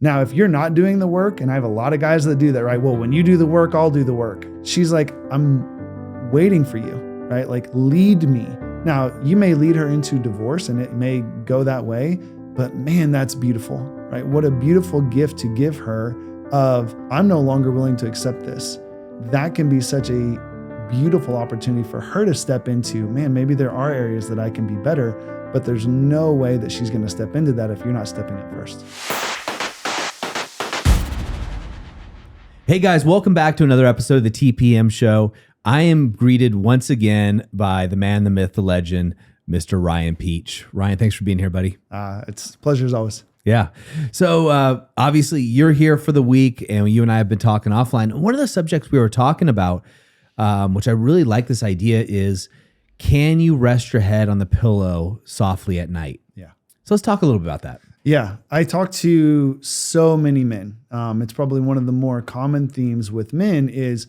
Now, if you're not doing the work, and I have a lot of guys that do that, right? Well, when you do the work, I'll do the work. She's like, I'm waiting for you, right? Like, lead me. Now, you may lead her into divorce and it may go that way, but man, that's beautiful, right? What a beautiful gift to give her of, I'm no longer willing to accept this. That can be such a beautiful opportunity for her to step into, man, maybe there are areas that I can be better, but there's no way that she's going to step into that if you're not stepping up first. Hey guys, welcome back to another episode of the TPM Show. I am greeted once again by the man, the myth, the legend, Mr. Ryan Peach. Ryan, thanks for being here, buddy. It's a pleasure as always. Yeah. So obviously you're here for the week and you and I have been talking offline. One of the subjects we were talking about, which I really like this idea, is can you rest your head on the pillow softly at night? Yeah. So let's talk a little bit about that. Yeah. I talk to so many men. It's probably one of the more common themes with men is,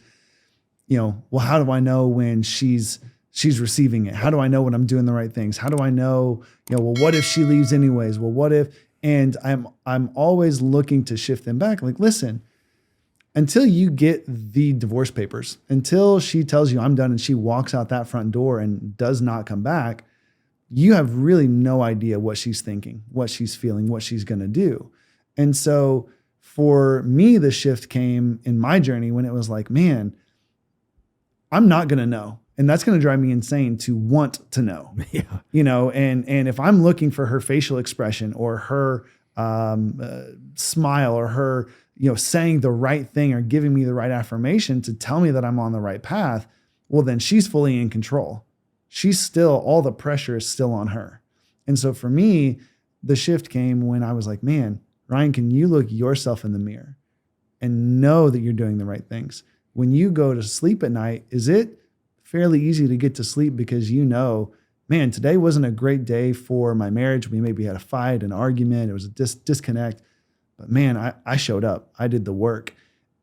well, how do I know when she's receiving it? How do I know when I'm doing the right things? How do I know, well, what if she leaves anyways? Well, what if, and I'm always looking to shift them back. Like, listen, until you get the divorce papers, until she tells you I'm done and she walks out that front door and does not come back, you have really no idea what she's thinking, what she's feeling, what she's going to do. And so for me, the shift came in my journey when it was like, man, I'm not going to know. And that's going to drive me insane to want to know, and if I'm looking for her facial expression or her smile or her, saying the right thing or giving me the right affirmation to tell me that I'm on the right path, well, then she's fully in control. She's still, all the pressure is still on her. And so for me, the shift came when I was like, man, Ryan, can you look yourself in the mirror and know that you're doing the right things? When you go to sleep at night, is it fairly easy to get to sleep because man, today wasn't a great day for my marriage. We maybe had a fight, an argument. It was a disconnect. But man, I showed up. I did the work.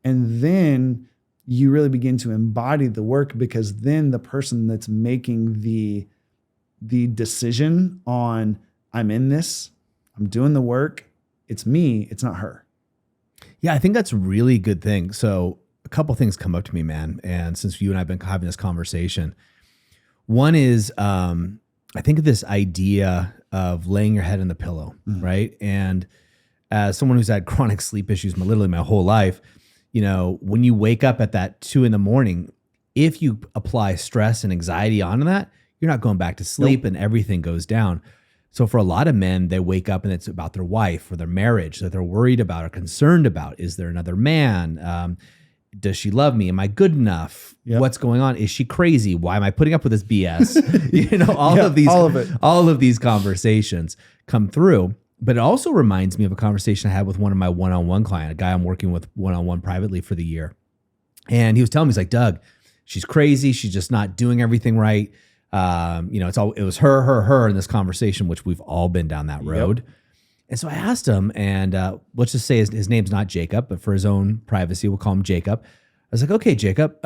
And then you really begin to embody the work, because then the person that's making the decision on, I'm in this, I'm doing the work, it's me, it's not her. Yeah, I think that's a really good thing. So a couple things come up to me, man. And since you and I have been having this conversation, one is I think of this idea of laying your head in the pillow, right? And as someone who's had chronic sleep issues literally my whole life, when you wake up at that 2 a.m, if you apply stress and anxiety onto that, you're not going back to sleep and everything goes down. So for a lot of men, they wake up and it's about their wife or their marriage that they're worried about or concerned about. Is there another man? Does she love me? Am I good enough? Yep. What's going on? Is she crazy? Why am I putting up with this BS? All of these conversations come through. But it also reminds me of a conversation I had with one of my one-on-one client, a guy I'm working with one-on-one privately for the year. And he was telling me, he's like, Doug, she's crazy. She's just not doing everything right. It was her in this conversation, which we've all been down that road. Yep. And so I asked him, and let's just say his name's not Jacob, but for his own privacy, we'll call him Jacob. I was like, okay, Jacob,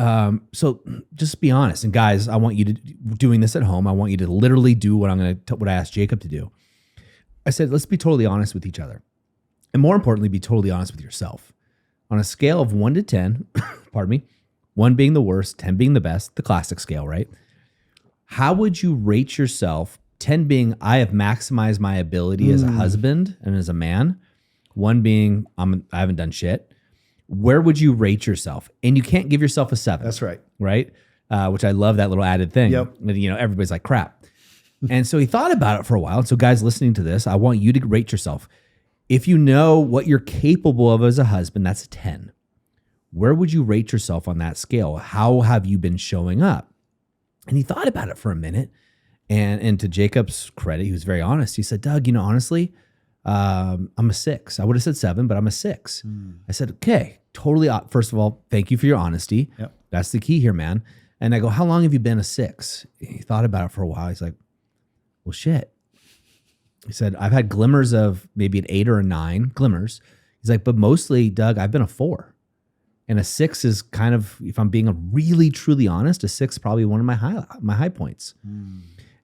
so just be honest. And guys, I want you to, doing this at home, I want you to literally do what I asked Jacob to do. I said, let's be totally honest with each other. And more importantly, be totally honest with yourself. On a scale of 1 to 10, pardon me, 1 being the worst, 10 being the best, the classic scale, right? How would you rate yourself? 10 being, I have maximized my ability as a husband and as a man. 1 being, I haven't done shit. Where would you rate yourself? And you can't give yourself a 7. That's right. Right? Which I love that little added thing. Yep. Everybody's like, crap. And so he thought about it for a while. And so guys listening to this, I want you to rate yourself. If you know what you're capable of as a husband, that's a 10. Where would you rate yourself on that scale? How have you been showing up? And he thought about it for a minute. And to Jacob's credit, he was very honest. He said, Doug, honestly, I'm a 6. I would have said 7, but I'm a 6. I said, okay, totally. First of all, thank you for your honesty. Yep. That's the key here, man. And I go, how long have you been a 6? He thought about it for a while. He's like, well, shit. He said, I've had glimmers of maybe an 8 or a 9, glimmers. He's like, but mostly, Doug, I've been a 4. And a 6 is kind of, if I'm being really, truly honest, a 6 is probably one of my high points.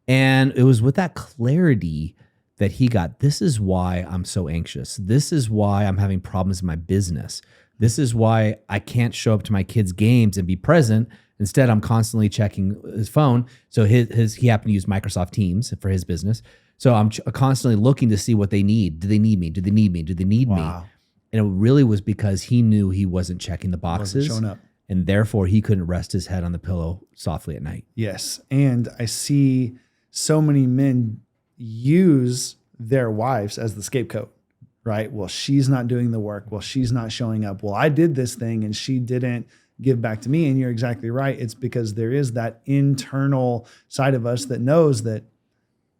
And it was with that clarity that he got, this is why I'm so anxious. This is why I'm having problems in my business. This is why I can't show up to my kids' games and be present. Instead, I'm constantly checking his phone. So he happened to use Microsoft Teams for his business. So I'm constantly looking to see what they need. Do they need me? Do they need me? Do they need me? And it really was because he knew he wasn't checking the boxes. Wasn't showing up. And therefore, he couldn't rest his head on the pillow softly at night. Yes. And I see so many men use their wives as the scapegoat, right? Well, she's not doing the work. Well, she's not showing up. Well, I did this thing and she didn't give back to me. And you're exactly right. It's because there is that internal side of us that knows that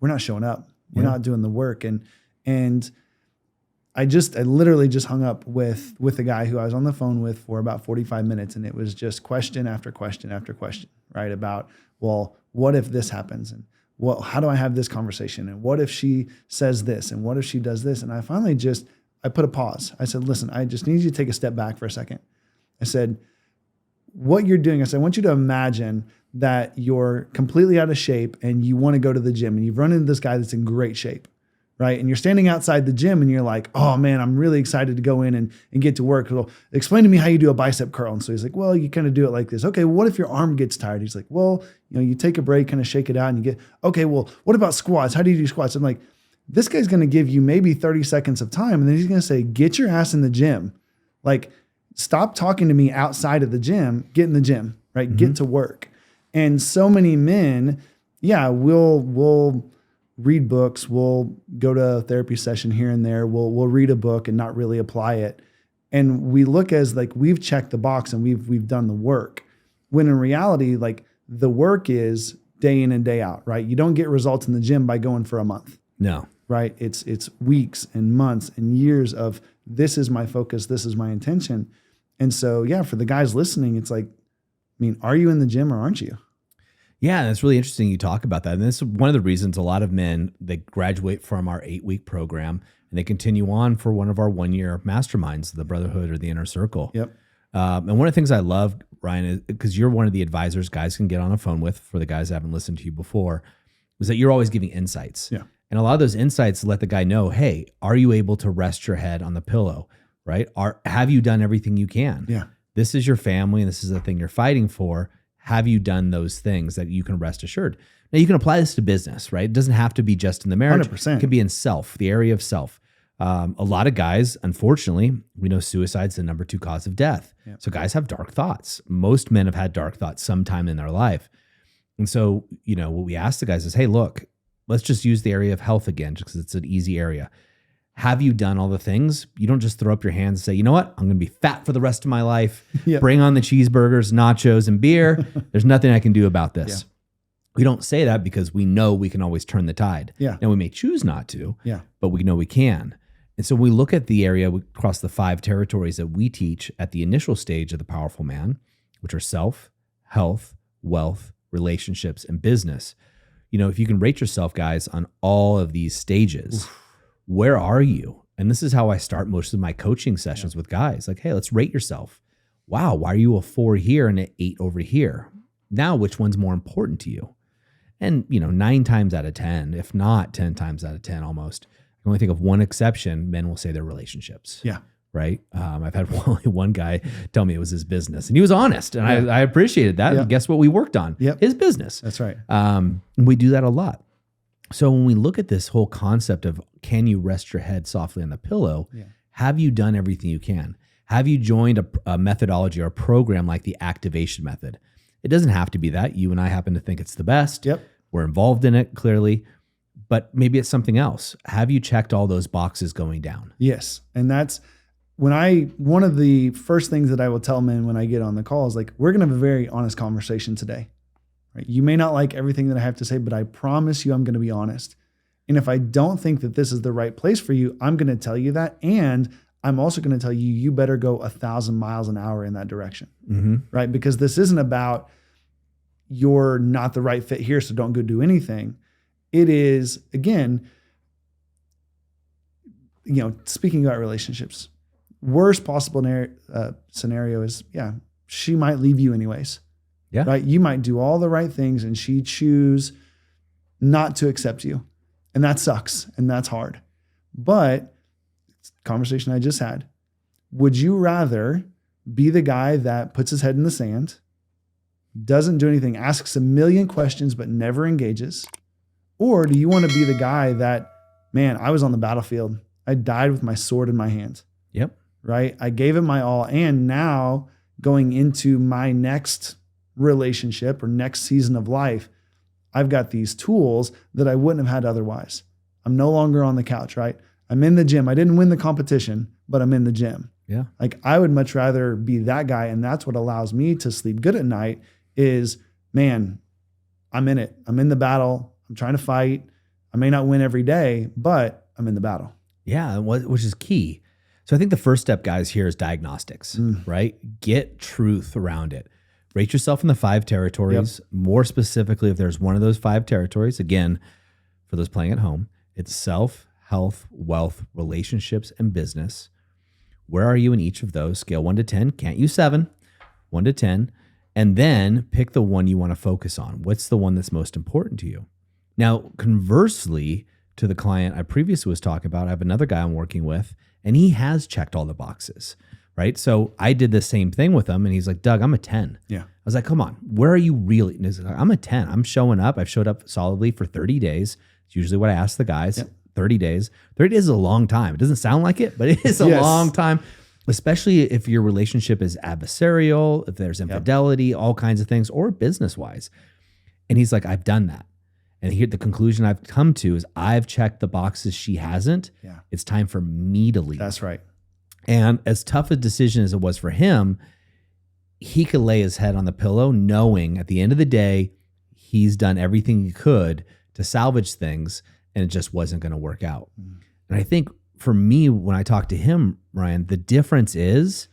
we're not showing up. We're not doing the work. And I literally just hung up with a guy who I was on the phone with for about 45 minutes. And it was just question after question after question, right? About, well, what if this happens? And how do I have this conversation? And what if she says this? And what if she does this? And I finally I put a pause. I said, listen, I just need you to take a step back for a second. I said, what you're doing, I want you to imagine that you're completely out of shape and you want to go to the gym and you've run into this guy that's in great shape, right? And you're standing outside the gym and you're like, oh man, I'm really excited to go in and get to work. Well, explain to me how you do a bicep curl. And so he's like, well, you kind of do it like this. Okay, well, what if your arm gets tired? He's like, well, you take a break, kind of shake it out and you get, okay, well, what about squats? How do you do squats? I'm like, this guy's going to give you maybe 30 seconds of time. And then he's going to say, get your ass in the gym. Like, stop talking to me outside of the gym, get in the gym, right? Mm-hmm. Get to work. And so many men, we'll read books, we'll go to a therapy session here and there, we'll read a book and not really apply it. And we look as like we've checked the box and we've done the work. When in reality, like the work is day in and day out, right? You don't get results in the gym by going for a month. No. Right? It's weeks and months and years of this is my focus, this is my intention. And so, for the guys listening, it's like, are you in the gym or aren't you? Yeah, that's really interesting you talk about that. And this is one of the reasons a lot of men, they graduate from our 8-week program and they continue on for one of our 1-year masterminds, the Brotherhood or the Inner Circle. Yep. And one of the things I love, Ryan, is because you're one of the advisors guys can get on the phone with, for the guys that haven't listened to you before, is that you're always giving insights. Yeah. And a lot of those insights let the guy know, hey, are you able to rest your head on the pillow, right? Have you done everything you can? Yeah. This is your family and this is the thing you're fighting for. Have you done those things that you can rest assured? Now you can apply this to business, right? It doesn't have to be just in the marriage. 100%. It can be in self, the area of self. A lot of guys, unfortunately, we know suicide's the number 2 cause of death. Yeah. So guys have dark thoughts. Most men have had dark thoughts sometime in their life. And so, what we ask the guys is, hey, look, let's just use the area of health again, just because it's an easy area. Have you done all the things? You don't just throw up your hands and say, you know what? I'm going to be fat for the rest of my life. Yep. Bring on the cheeseburgers, nachos, and beer. There's nothing I can do about this. Yeah. We don't say that because we know we can always turn the tide. Yeah. Now we may choose not to, but we know we can. And so we look at the area across the 5 territories that we teach at the initial stage of the powerful man, which are self, health, wealth, relationships, and business. If you can rate yourself, guys, on all of these stages, where are you? And this is how I start most of my coaching sessions with guys. Like, hey, let's rate yourself. Wow, why are you a 4 here and an 8 over here? Now, which one's more important to you? And, 9 times out of 10, if not 10 times out of 10 almost, I can only think of one exception. Men will say their relationships. Yeah. Right. I've had only one guy tell me it was his business and he was honest and I appreciated that. And guess what we worked on? His business. That's right. And we do that a lot. So when we look at this whole concept of can you rest your head softly on the pillow, have you done everything you can? Have you joined a methodology or a program like the activation method? It doesn't have to be that. You and I happen to think it's the best. Yep. We're involved in it, clearly. But maybe it's something else. Have you checked all those boxes going down? Yes. And that's one of the first things that I will tell men when I get on the call is like, we're going to have a very honest conversation today. Right? You may not like everything that I have to say, but I promise you I'm going to be honest. And if I don't think that this is the right place for you, I'm going to tell you that. And I'm also going to tell you, you better go 1,000 miles an hour in that direction. Mm-hmm. Right? Because this isn't about you're not the right fit here, so don't go do anything. It is, again, speaking about relationships, worst possible scenario is, she might leave you anyways. Yeah. Right. You might do all the right things and she choose not to accept you. And that sucks and that's hard. But conversation I just had, would you rather be the guy that puts his head in the sand, doesn't do anything, asks a million questions, but never engages? Or do you want to be the guy that, man, I was on the battlefield. I died with my sword in my hand. Yep. Right? I gave it my all. And now going into my next relationship or next season of life, I've got these tools that I wouldn't have had otherwise. I'm no longer on the couch, right? I'm in the gym. I didn't win the competition, but I'm in the gym. Yeah. Like I would much rather be that guy. And that's what allows me to sleep good at night is, man, I'm in it. I'm in the battle. I'm trying to fight. I may not win every day, but I'm in the battle. Yeah. Which is key. So I think the first step, guys, here is diagnostics, right? Get truth around it. Rate yourself in the 5 territories. Yep. More specifically, if there's one of those 5 territories, again, for those playing at home, it's self, health, wealth, relationships, and business. Where are you in each of those? Scale 1 to 10. Can't use 7. 1 to 10. And then pick the one you want to focus on. What's the one that's most important to you? Now, conversely to the client I previously was talking about, I have another guy I'm working with, and he has checked all the boxes, right? So I did the same thing with him, and he's like, Doug, I'm a 10. Yeah. I was like, come on, where are you really? And he's like, I'm a 10. I'm showing up. I've showed up solidly for 30 days. It's usually what I ask the guys. Yep. 30 days. 30 days is a long time. It doesn't sound like it, but it is a long time, especially if your relationship is adversarial, if there's infidelity, all kinds of things, or business-wise. And he's like, I've done that. And here, the conclusion I've come to is I've checked the boxes she hasn't. Yeah. It's time for me to leave. That's right. And as tough a decision as it was for him, he could lay his head on the pillow knowing at the end of the day, he's done everything he could to salvage things, and it just wasn't going to work out. And I think for me, when I talked to him, Ryan, the difference is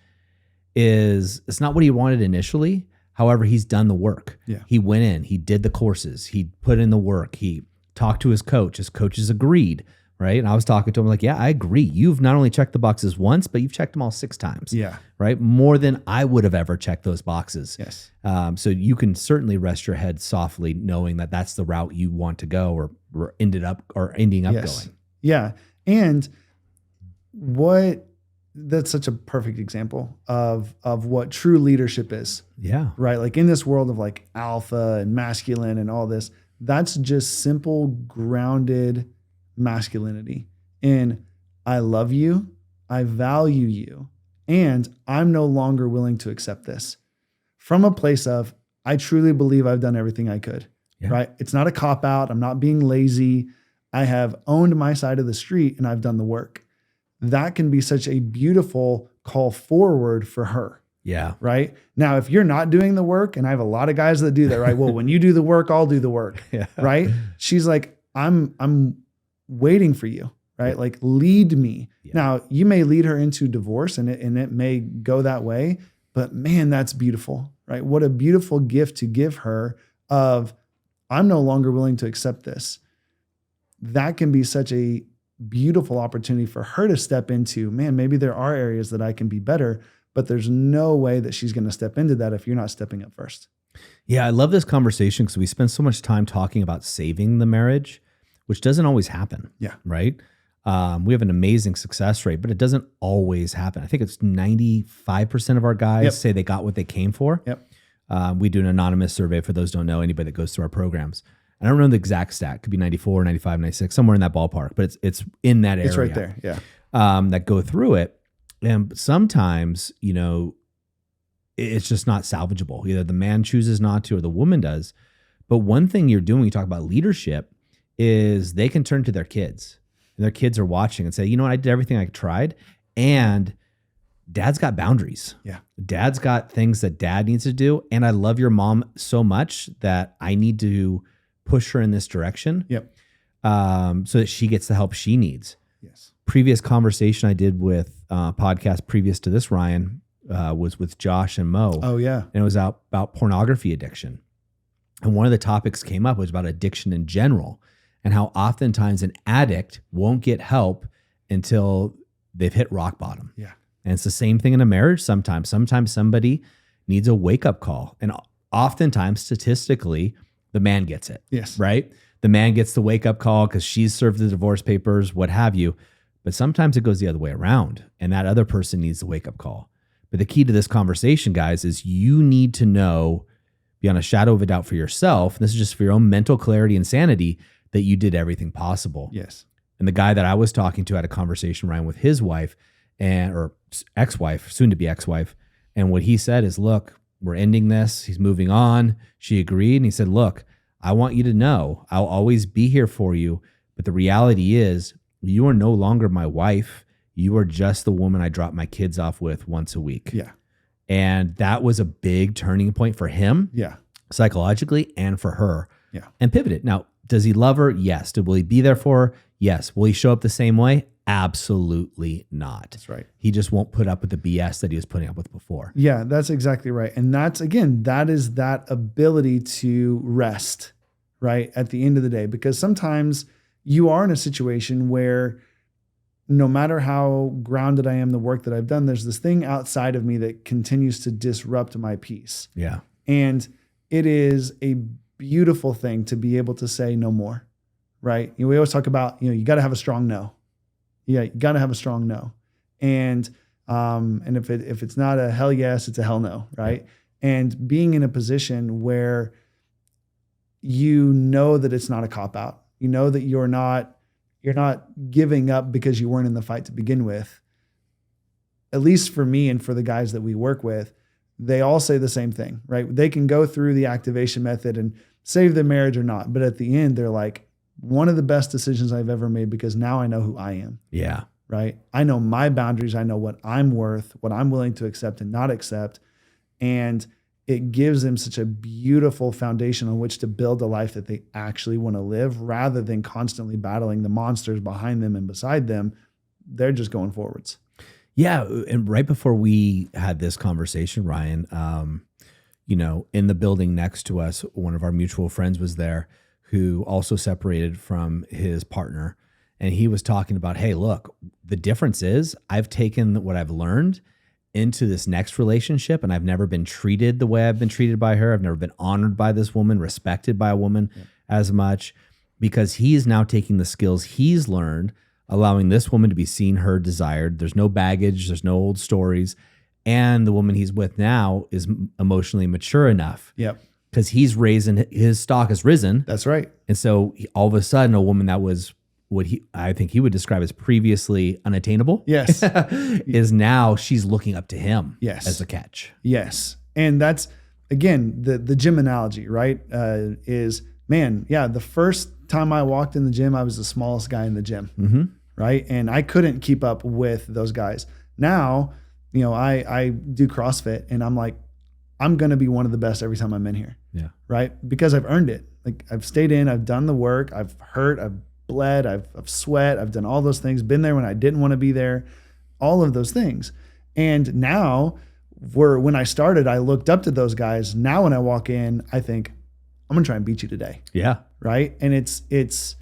it's not what he wanted initially. However, he's done the work. Yeah. He went in, he did the courses, he put in the work, he talked to his coach. His coaches agreed, right? And I was talking to him like, yeah, I agree. You've not only checked the boxes once, but you've checked them all 6 times. Yeah. Right? More than I would have ever checked those boxes. Yes. So you can certainly rest your head softly knowing that that's the route you want to go or ending up going. Yeah. And that's such a perfect example of what true leadership is. Yeah. Right. Like in this world of like alpha and masculine and all this, that's just simple, grounded masculinity. And I love you. I value you. And I'm no longer willing to accept this from a place of, I truly believe I've done everything I could. Yeah. Right. It's not a cop out. I'm not being lazy. I have owned my side of the street and I've done the work. That can be such a beautiful call forward for her. Yeah. Right. Now, if you're not doing the work, and I have a lot of guys that do that, right? Well, when you do the work, I'll do the work. Yeah. Right. She's like, I'm waiting for you. Right. Like lead me. Yeah. Now you may lead her into divorce and it may go that way, but man, that's beautiful. Right. What a beautiful gift to give her of, I'm no longer willing to accept this. That can be such a beautiful opportunity for her to step into, man, maybe there are areas that I can be better, but there's no way that she's going to step into that if you're not stepping up first. Yeah, I love this conversation because we spend so much time talking about saving the marriage, which doesn't always happen. Yeah. Right. We have an amazing success rate, but it doesn't always happen. I think it's 95% of our guys say they got what they came for. Yep. We do an anonymous survey for those who don't know, anybody that goes through our programs. I don't know the exact stat. It could be 94, 95, 96, somewhere in that ballpark, but it's in that area. It's right there. Yeah. That go through it. And sometimes, it's just not salvageable. Either the man chooses not to or the woman does. But one thing you're doing when you talk about leadership is they can turn to their kids. And their kids are watching and say, you know what, I did everything I tried. And dad's got boundaries. Yeah. Dad's got things that dad needs to do. And I love your mom so much that I need to push her in this direction. Yep. So that she gets the help she needs. Yes. Previous conversation I did with podcast previous to this, Ryan, was with Josh and Mo. Oh yeah. And it was about pornography addiction. And one of the topics came up was about addiction in general and how oftentimes an addict won't get help until they've hit rock bottom. Yeah. And it's the same thing in a marriage sometimes. Sometimes somebody needs a wake-up call. And oftentimes, statistically, the man gets it. Yes. Right? the man gets the wake up call because she's served the divorce papers, what have you. But sometimes it goes the other way around, and that other person needs the wake up call. But the key to this conversation, guys, is you need to know beyond a shadow of a doubt for yourself, and this is just for your own mental clarity and sanity, that you did everything possible. Yes. And the guy that I was talking to had a conversation, Ryan, with his wife or ex-wife, soon to be ex-wife. And what he said is, look, we're ending this. He's moving on. She agreed. And he said, look, I want you to know I'll always be here for you. But the reality is you are no longer my wife. You are just the woman I drop my kids off with once a week. Yeah. And that was a big turning point for him. Yeah. Psychologically and for her. Yeah. And pivoted. Now, does he love her? Yes. Will he be there for her? Yes. Will he show up the same way? Absolutely not. That's right. He just won't put up with the BS that he was putting up with before. Yeah, that's exactly right. And that's, again, that is that ability to rest, right? At the end of the day, because sometimes you are in a situation where no matter how grounded I am, the work that I've done, there's this thing outside of me that continues to disrupt my peace. Yeah. And it is a beautiful thing to be able to say no more, right? We always talk about, you got to have a strong no. Yeah, you got to have a strong no. And if it's not a hell yes, it's a hell no, right? Yeah. And being in a position where you know that it's not a cop out, you know that you're not giving up because you weren't in the fight to begin with. At least for me and for the guys that we work with, they all say the same thing, right? They can go through the activation method and save their marriage or not, but at the end, they're like, one of the best decisions I've ever made because now I know who I am. Yeah. Right. I know my boundaries. I know what I'm worth, what I'm willing to accept and not accept. And it gives them such a beautiful foundation on which to build a life that they actually want to live rather than constantly battling the monsters behind them and beside them. They're just going forwards. Yeah. And right before we had this conversation, Ryan, in the building next to us, one of our mutual friends was there who also separated from his partner. And he was talking about, hey, look, the difference is I've taken what I've learned into this next relationship, and I've never been treated the way I've been treated by her. I've never been honored by this woman, respected by a woman as much, because he is now taking the skills he's learned, allowing this woman to be seen, heard, desired. There's no baggage. There's no old stories. And the woman he's with now is emotionally mature enough. Yep. Because he's raising, his stock has risen. That's right. And so all of a sudden, a woman that was what I think he would describe as previously unattainable. Yes. is now she's looking up to him. Yes. As a catch. Yes. And that's, again, the gym analogy, right? The first time I walked in the gym, I was the smallest guy in the gym. Mm-hmm. Right. And I couldn't keep up with those guys. Now, I do CrossFit and I'm like, I'm going to be one of the best every time I'm in here. Yeah. Right. Because I've earned it. Like I've stayed in, I've done the work, I've hurt, I've bled, I've sweat, I've done all those things, been there when I didn't want to be there, all of those things. And now when I started, I looked up to those guys. Now when I walk in, I think I'm going to try and beat you today. Yeah. Right. And it's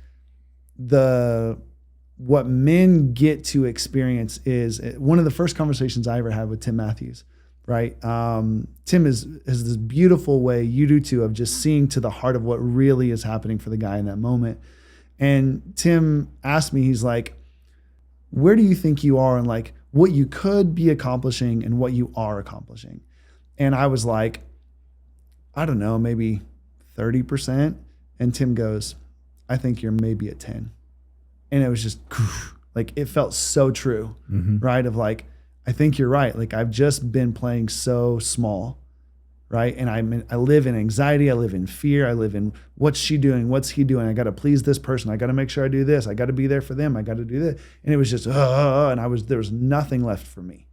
what men get to experience is one of the first conversations I ever had with Tim Matthews. Right. Tim has this beautiful way, you do too, of just seeing to the heart of what really is happening for the guy in that moment. And Tim asked me, he's like, where do you think you are in like what you could be accomplishing and what you are accomplishing? And I was like, I don't know, maybe 30%. And Tim goes, I think you're maybe at 10. And it was just like, it felt so true, mm-hmm. right? Of like, I think you're right. Like I've just been playing so small, right? And I live in anxiety. I live in fear. I live in what's she doing? What's he doing? I got to please this person. I got to make sure I do this. I got to be there for them. I got to do this. And it was just, and there was nothing left for me.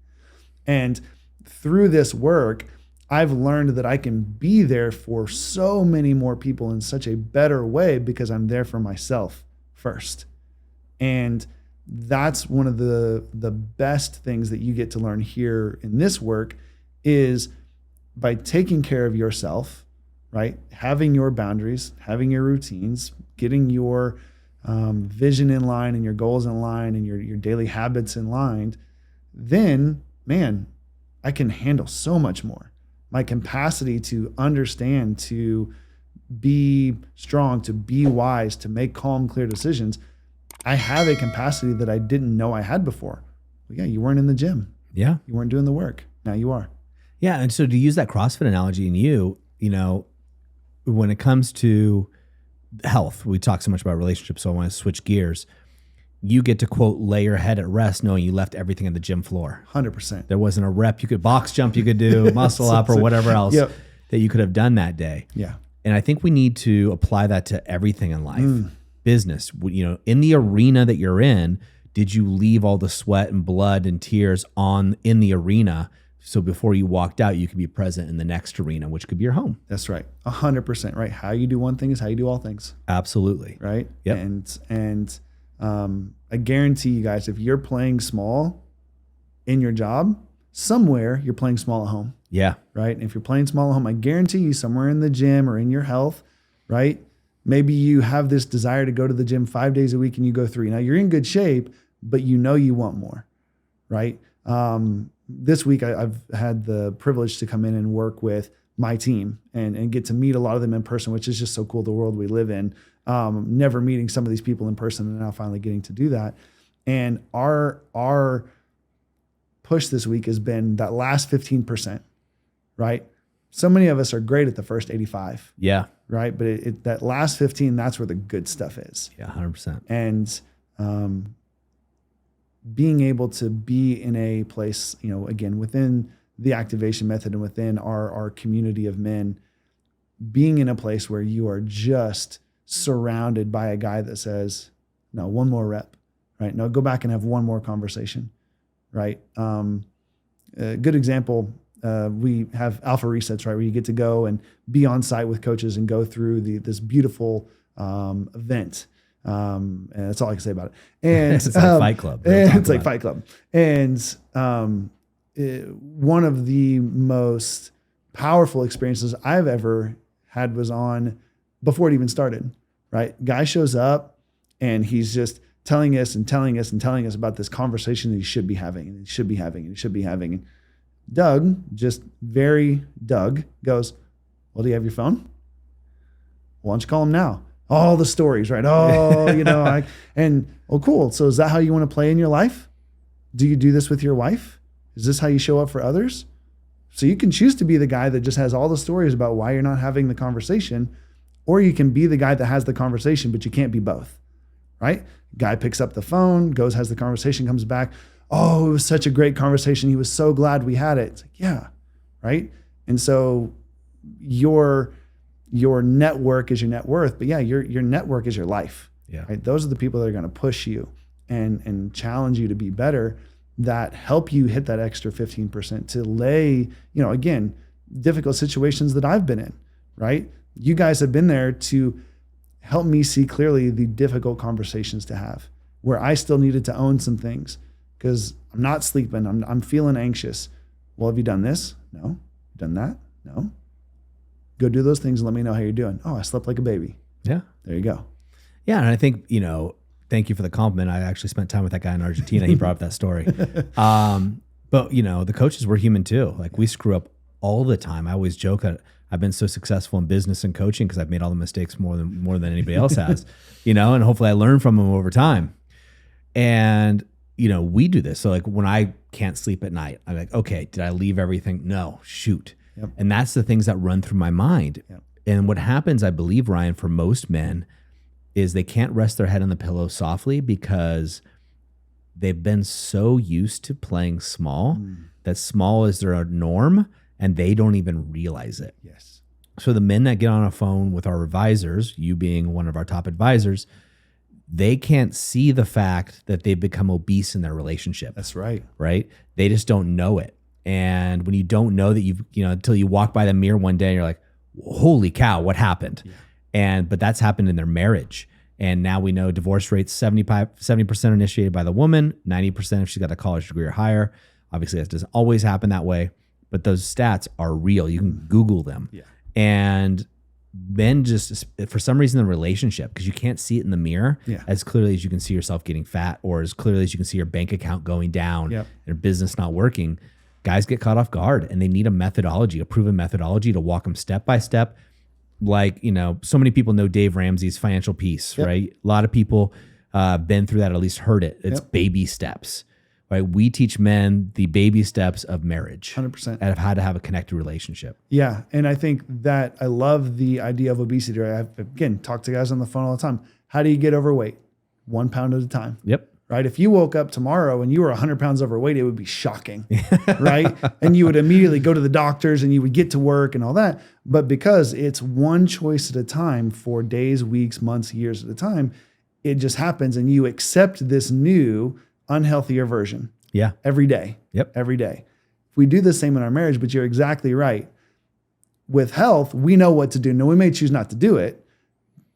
And through this work, I've learned that I can be there for so many more people in such a better way because I'm there for myself first. And that's one of the best things that you get to learn here in this work is by taking care of yourself, right? Having your boundaries, having your routines, getting your vision in line and your goals in line and your daily habits in line, then, man, I can handle so much more. My capacity to understand, to be strong, to be wise, to make calm, clear decisions, I have a capacity that I didn't know I had before. Well, yeah, you weren't in the gym. Yeah. You weren't doing the work. Now you are. Yeah. And so to use that CrossFit analogy in you know, when it comes to health, we talk so much about relationships, so I want to switch gears. You get to, quote, lay your head at rest knowing you left everything on the gym floor. 100%. There wasn't a rep you could box jump, you could do muscle up or whatever else that you could have done that day. Yeah. And I think we need to apply that to everything in life. Business, you know, in the arena that you're in, did you leave all the sweat and blood and tears in the arena? So before you walked out, you could be present in the next arena, which could be your home. That's right. 100%. Right. How you do one thing is how you do all things. Absolutely. Right. Yep. And I guarantee you guys, if you're playing small in your job, somewhere you're playing small at home. Yeah. Right. And if you're playing small at home, I guarantee you somewhere in the gym or in your health, right? Maybe you have this desire to go to the gym 5 days a week and you go 3. Now you're in good shape, but you know you want more, right? This week I've had the privilege to come in and work with my team and get to meet a lot of them in person, which is just so cool, the world we live in. Never meeting some of these people in person and now finally getting to do that. And our push this week has been that last 15%, right? So many of us are great at the first 85. Yeah. Right. But that last 15, that's where the good stuff is. Yeah. 100%. And being able to be in a place, you know, again, within the activation method and within our community of men, being in a place where you are just surrounded by a guy that says, no, one more rep, right? No, go back and have one more conversation, right? A good example, we have alpha resets, right? Where you get to go and be on site with coaches and go through this beautiful event. And that's all I can say about it. And it's like Fight Club. It's like Fight Club. And one of the most powerful experiences I've ever had was on before it even started, right? Guy shows up and he's just telling us about this conversation that he should be having and he should be having and he should be having. And Doug, just very Doug, goes, well, do you have your phone? Why don't you call him now? All the stories, right? Oh, you know, cool. So is that how you want to play in your life? Do you do this with your wife? Is this how you show up for others? So you can choose to be the guy that just has all the stories about why you're not having the conversation, or you can be the guy that has the conversation, but you can't be both, right? Guy picks up the phone, goes, has the conversation, comes back. Oh, it was such a great conversation. He was so glad we had it. It's like, yeah, right? And so your network is your net worth, but yeah, your network is your life. Yeah. Right? Those are the people that are going to push you and challenge you to be better, that help you hit that extra 15% to lay, you know, again, difficult situations that I've been in, right? You guys have been there to help me see clearly the difficult conversations to have where I still needed to own some things because I'm not sleeping. I'm feeling anxious. Well, have you done this? No. Done that? No. Go do those things and let me know how you're doing. Oh, I slept like a baby. Yeah. There you go. Yeah. And I think, you know, thank you for the compliment. I actually spent time with that guy in Argentina. He brought up that story. But you know, the coaches were human too. Like we screw up all the time. I always joke that I've been so successful in business and coaching because I've made all the mistakes more than anybody else has, you know, and hopefully I learn from them over time. And, you know, we do this. So like when I can't sleep at night, I'm like, okay, did I leave everything? No, shoot. Yep. And that's the things that run through my mind. Yep. And what happens, I believe, Ryan, for most men is they can't rest their head on the pillow softly because they've been so used to playing small that small is their norm and they don't even realize it. Yes. So the men that get on a phone with our advisors, you being one of our top advisors, they can't see the fact that they've become obese in their relationship. That's right. Right? They just don't know it. And when you don't know that until you walk by the mirror one day and you're like, holy cow, what happened? Yeah. But that's happened in their marriage. And now we know divorce rates 70% initiated by the woman, 90% if she's got a college degree or higher. Obviously, that doesn't always happen that way, but those stats are real. You can Google them. Yeah. And men just, for some reason, the relationship, because you can't see it in the mirror as clearly as you can see yourself getting fat or as clearly as you can see your bank account going down and your business not working. Guys get caught off guard and they need a methodology, a proven methodology to walk them step by step. like, so many people know Dave Ramsey's Financial Peace, Yep. right? A lot of people been through that, at least heard it. It's baby steps, right? We teach men the baby steps of marriage, 100%. and of how to have a connected relationship. Yeah. And I think that I love the idea of obesity. Right? I've, again, talked to guys on the phone all the time. How do you get overweight? 1 pound at a time. Yep. Right? If you woke up tomorrow and you were 100 pounds overweight, it would be shocking, right? And you would immediately go to the doctors and you would get to work and all that. But because it's one choice at a time for days, weeks, months, years at a time, it just happens and you accept this new unhealthier version. Yeah. Every day. Yep. Every day. We do the same in our marriage, but you're exactly right. With health, we know what to do. Now, we may choose not to do it,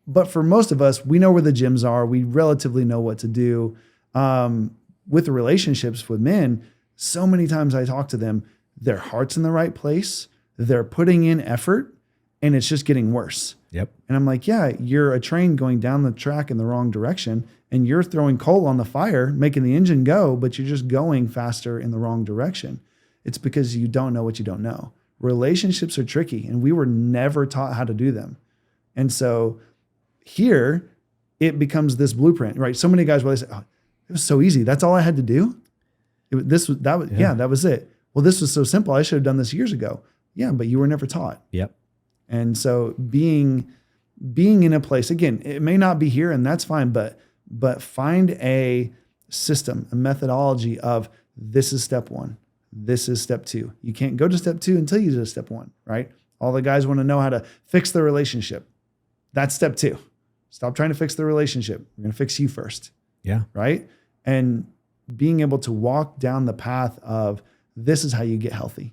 but for most of us, we know where the gyms are. We relatively know what to do. With the relationships with men, so many times I talk to them, their heart's in the right place, they're putting in effort, and it's just getting worse. Yep. And I'm like, yeah, you're a train going down the track in the wrong direction, and you're throwing coal on the fire, making the engine go, but you're just going faster in the wrong direction. It's because you don't know what you don't know. Relationships are tricky, and we were never taught how to do them. And so here, it becomes this blueprint, right? So many guys, they say, oh, it was so easy. That's all I had to do. That was it. Well, this was so simple. I should have done this years ago. Yeah, but you were never taught. Yep. And so being in a place, again, it may not be here and that's fine, but find a system, a methodology of this is step 1. This is step 2. You can't go to step 2 until you do step 1, right? All the guys want to know how to fix their relationship. That's step 2. Stop trying to fix the relationship. We're going to fix you first. Yeah. Right. And being able to walk down the path of this is how you get healthy.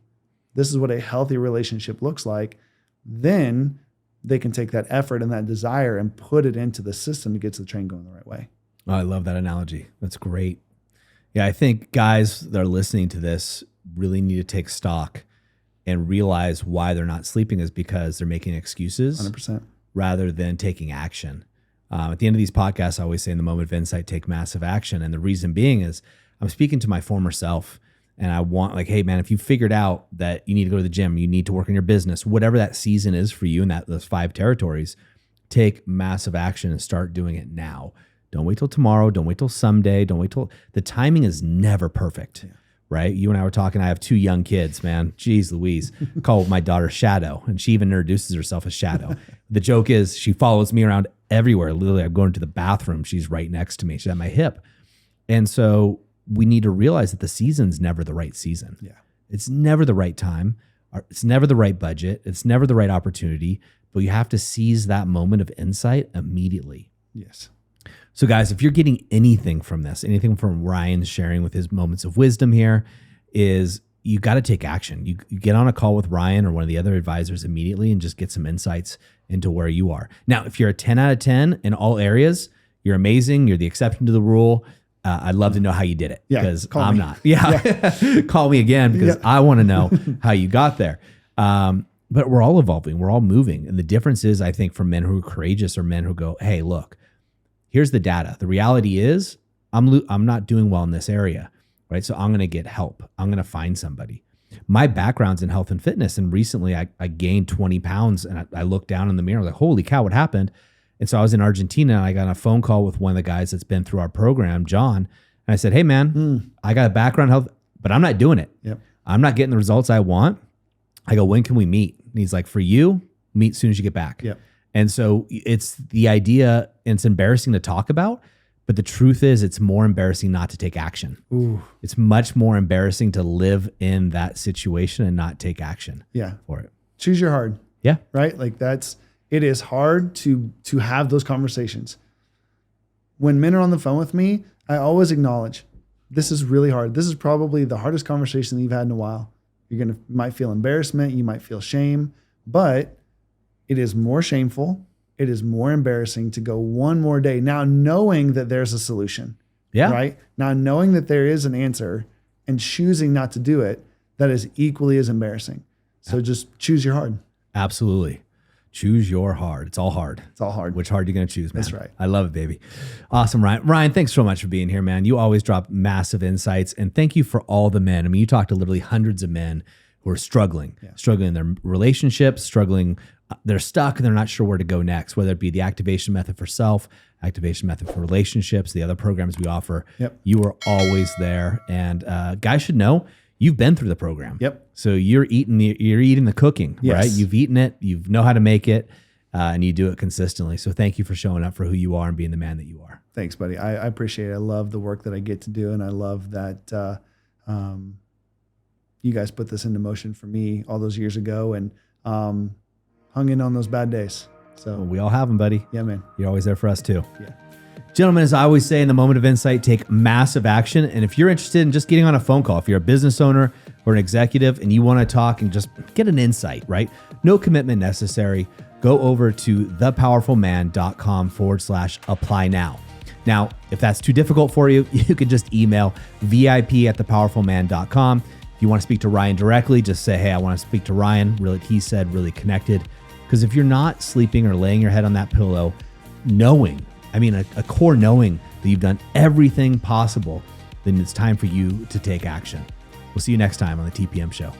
This is what a healthy relationship looks like. Then they can take that effort and that desire and put it into the system to get the train going the right way. Oh, I love that analogy. That's great. Yeah. I think guys that are listening to this really need to take stock and realize why they're not sleeping is because they're making excuses 100%. rather than taking action. At the end of these podcasts, I always say in the moment of insight, take massive action. And the reason being is I'm speaking to my former self and I want like, hey man, if you figured out that you need to go to the gym, you need to work in your business, whatever that season is for you in those 5 territories, take massive action and start doing it now. Don't wait till tomorrow. Don't wait till someday. Don't wait till the timing is never perfect. Yeah. Right? You and I were talking, I have 2 young kids, man. Jeez Louise. Call my daughter Shadow. And she even introduces herself as Shadow. The joke is she follows me around everywhere. Literally, I'm going to the bathroom. She's right next to me. She's at my hip. And so we need to realize that the season's never the right season. Yeah. It's never the right time. It's never the right budget. It's never the right opportunity. But you have to seize that moment of insight immediately. Yes. So guys, if you're getting anything from this, anything from Ryan's sharing with his moments of wisdom here, is you got to take action. You get on a call with Ryan or one of the other advisors immediately and just get some insights into where you are. Now, if you're a 10 out of 10 in all areas, you're amazing. You're the exception to the rule. I'd love to know how you did it because I'm not. Yeah. Call me again because I want to know how you got there. But we're all evolving. We're all moving. And the difference is, I think, for men who are courageous or men who go, hey, look, here's the data. The reality is I'm not doing well in this area, right? So I'm going to get help. I'm going to find somebody. My background's in health and fitness. And recently I gained 20 pounds and I looked down in the mirror like, holy cow, what happened? And so I was in Argentina and I got on a phone call with one of the guys that's been through our program, John. And I said, hey man, I got a background in health, but I'm not doing it. Yep. I'm not getting the results I want. I go, when can we meet? And he's like, for you, meet as soon as you get back. Yep. And so it's the idea, and it's embarrassing to talk about, but the truth is it's more embarrassing not to take action. Ooh. It's much more embarrassing to live in that situation and not take action for it. Choose your hard. Yeah. Right? Like it is hard to have those conversations. When men are on the phone with me, I always acknowledge this is really hard. This is probably the hardest conversation that you've had in a while. You might feel embarrassment. You might feel shame, but it is more shameful. It is more embarrassing to go one more day. Now knowing that there's a solution, right? Now knowing that there is an answer and choosing not to do it, that is equally as embarrassing. So just choose your hard. Absolutely. Choose your hard. It's all hard. It's all hard. Which hard are you going to choose, man? That's right. I love it, baby. Awesome, Ryan. Ryan, thanks so much for being here, man. You always drop massive insights. And thank you for all the men. I mean, you talk to literally hundreds of men who are struggling in their relationships, struggling they're stuck and they're not sure where to go next, whether it be the activation method for self, activation method for relationships, the other programs we offer. Yep. You are always there. And guys should know you've been through the program. Yep. So you're eating the cooking, Yes. right? You've eaten it, you know how to make it, and you do it consistently. So thank you for showing up for who you are and being the man that you are. Thanks, buddy. I appreciate it. I love the work that I get to do, and I love that you guys put this into motion for me all those years ago, and hung in on those bad days. So Well, we all have them, buddy. yeah, man. You're always there for us too. Yeah. Gentlemen, as I always say, in the moment of insight, take massive action. And if you're interested in just getting on a phone call, if you're a business owner or an executive and you want to talk and just get an insight, right? No commitment necessary. Go over to thepowerfulman.com/apply now. Now, if that's too difficult for you, you can just email vip@thepowerfulman.com. If you want to speak to Ryan directly, just say, hey, I want to speak to Ryan. Really, he said, really connected. Because if you're not sleeping or laying your head on that pillow, knowing, a core knowing that you've done everything possible, then it's time for you to take action. We'll see you next time on the TPM Show.